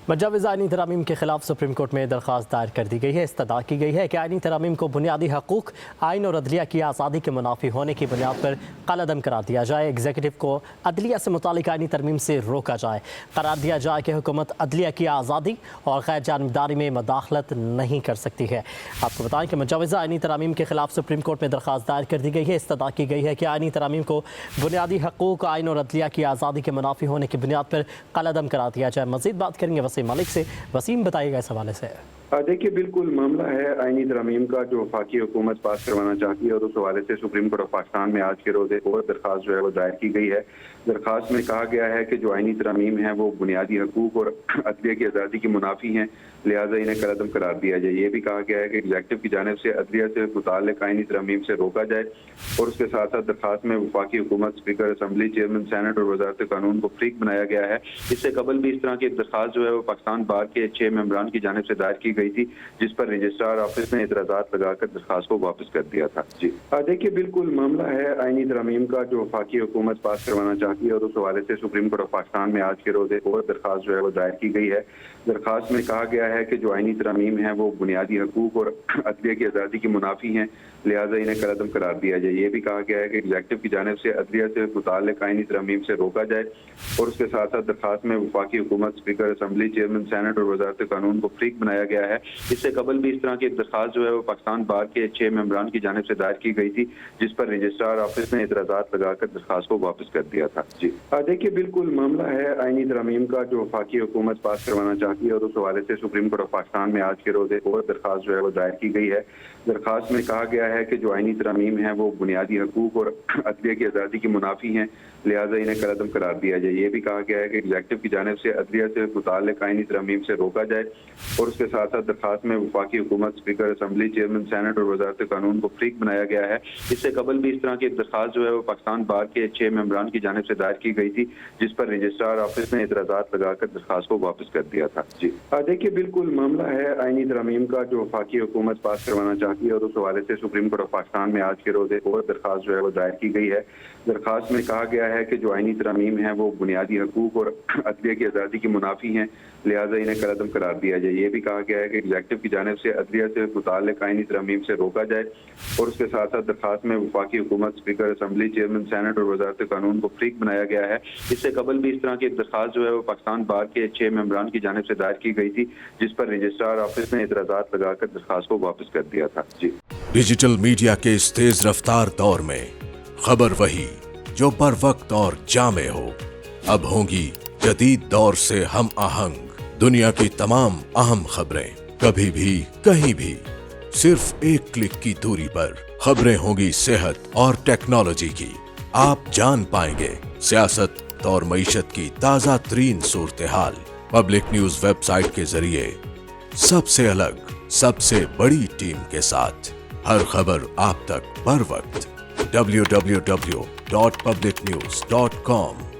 مجوز آئینی ترامیم کے خلاف سپریم کورٹ میں درخواست دائر کر دی گئی ہے۔ استدعا کی گئی ہے کہ آئینی ترامیم کو بنیادی حقوق، آئین اور عدلیہ کی آزادی کے منافی ہونے کی بنیاد پر کالعدم قرار دیا جائے۔ ایگزیکٹو کو عدلیہ سے متعلق آئینی ترمیم سے روکا جائے۔ قرار دیا جائے کہ حکومت عدلیہ کی آزادی اور غیر جانبداری میں مداخلت نہیں کر سکتی ہے۔ آپ کو بتائیں کہ مجوزہ آئینی ترامیم کے خلاف سپریم کورٹ میں درخواست دائر کر دی گئی ہے۔ استدعا کی گئی ہے کہ آئینی ترامیم کو بنیادی حقوق، آئین اور عدلیہ کی آزادی کے منافی ہونے کی بنیاد پر کالعدم قرار دیا جائے۔ مزید بات کریں گے وسیم ملک سے۔ وسیم، بتائیے گا اس حوالے سے۔ دیکھیے، بالکل معاملہ ہے آئینی ترامیم کا جو وفاقی حکومت پاس کروانا چاہتی ہے، اور اس حوالے سے سپریم کورٹ آف پاکستان میں آج کے روز ایک اور درخواست جو ہے وہ دائر کی گئی ہے۔ درخواست میں کہا گیا ہے کہ جو آئینی ترامیم ہیں وہ بنیادی حقوق اور عدلیہ کی آزادی کی منافی ہیں، لہٰذا انہیں کالعدم قرار دیا جائے۔ یہ بھی کہا گیا ہے کہ ایگزیکٹو کی جانب سے عدلیہ سے متعلق آئینی ترامیم سے روکا جائے، اور اس کے ساتھ ساتھ درخواست میں وفاقی حکومت، اسپیکر اسمبلی، چیئرمین سینٹ اور وزارت قانون کو فریق بنایا گیا ہے۔ اس سے قبل بھی اس طرح کی ایک درخواست جو ہے وہ پاکستان بار کے 6 ممبران کی جانب سے دائر کی گئی تھی، جس پر رجسٹرار آفس نے اعتراضات لگا کر درخواست کو واپس کر دیا تھا۔ دیکھیے، بالکل معاملہ ہے آئینی ترامیم کا جو وفاقی حکومت پاس کروانا چاہتی ہے، اور اس حوالے سے سپریم کورٹ آف پاکستان میں آج کے روز ایک اور درخواست جو ہے وہ دائر کی گئی ہے۔ درخواست میں کہا گیا ہے کہ جو آئینی ترامیم ہیں وہ بنیادی حقوق اور عدلیہ کی آزادی کی منافی ہیں، لہٰذا انہیں کالعدم قرار دیا جائے۔ یہ بھی کہا گیا ہے کہ ایگزیکٹو کی جانب سے عدلیہ سے متعلق آئینی ترامیم سے روکا جائے، اور اس کے ساتھ ساتھ درخواست میں وفاقی حکومت، اسپیکر اسمبلی، چیئرمین سینٹ اور وزارت قانون کو فریق بنایا گیا ہے۔ اس سے قبل بھی اس طرح کی ایک درخواست جو ہے وہ پاکستان بار کے 6 ممبران کی جانب سے دائر کی گئی تھی، جس پر رجسٹرار آفس نے اعتراضات لگا کر درخواست کو واپس کر دیا تھا۔ دیکھیے، بالکل معاملہ ہے آئینی ترامیم کا جو وفاقی حکومت پاس کروانا چاہتی ہے، اور اس حوالے سے سپریم کورٹ آف پاکستان میں آج کے روز ایک اور درخواست جو ہے وہ دائر کی گئی ہے۔ درخواست میں کہا گیا ہے کہ جو آئینی ترامیم ہیں وہ بنیادی حقوق اور عدلیہ کی آزادی کی منافی ہیں، لہٰذا انہیں کالعدم قرار دیا جائے۔ یہ بھی کہا گیا ہے کہ ایگزیکٹو کی جانب سے عدلیہ سے متعلق آئینی ترامیم سے روکا جائے، اور اس کے ساتھ ساتھ درخواست میں وفاقی حکومت، اسپیکر اسمبلی، چیئرمین سینٹ اور وزارت قانون کو فریق بنایا گیا ہے۔ اس سے قبل بھی اس طرح کی ایک درخواست جو ہے وہ پاکستان بار کے 6 ممبران کی جانب سے دائر کی گئی تھی، جس پر رجسٹرار آفس نے اعتراضات لگا کر درخواست کو واپس کر دیا تھا۔ دیکھیے، بالکل معاملہ ہے آئینی ترامیم کا جو وفاقی حکومت پاس کروانا چاہتی ہے، اور اس حوالے سے سپریم کورٹ آف پاکستان میں آج کے روز ایک اور درخواست جو ہے وہ دائر کی گئی ہے۔ درخواست میں کہا گیا ہے کہ جو آئینی ترامیم ہیں وہ بنیادی حقوق اور عدلیہ کی آزادی کی منافی ہیں، لہٰذا انہیں کالعدم قرار دیا جائے۔ یہ بھی کہا گیا ہے کہ ایگزیکٹو کی جانب سے عدلیہ سے متعلق آئینی ترامیم سے روکا جائے، اور اس کے ساتھ ساتھ درخواست میں وفاقی حکومت، اسپیکر اسمبلی، چیئرمین سینٹ اور وزارت قانون کو فریق بنایا گیا ہے۔ اس سے قبل بھی اس طرح کی ایک درخواست جو ہے وہ پاکستان بار کے 6 ممبران کی جانب سے دائر کی گئی تھی، جس پر رجسٹرار آفس نے اعتراضات لگا کر درخواست کو واپس کر دیا تھا۔ ڈیجیٹل میڈیا کے اس تیز رفتار دور میں خبر وہی جو بر وقت اور جامع ہو، اب ہوں گی جدید دور سے ہم آہنگ۔ دنیا کی تمام اہم خبریں کبھی بھی کہیں بھی صرف ایک کلک کی دوری پر۔ خبریں ہوں گی صحت اور ٹیکنالوجی کی، آپ جان پائیں گے سیاست اور معیشت کی تازہ ترین صورتحال۔ پبلک نیوز ویب سائٹ کے ذریعے سب سے الگ، سب سے بڑی ٹیم کے ساتھ ہر خبر آپ تک بر وقت۔ www.publicnews.com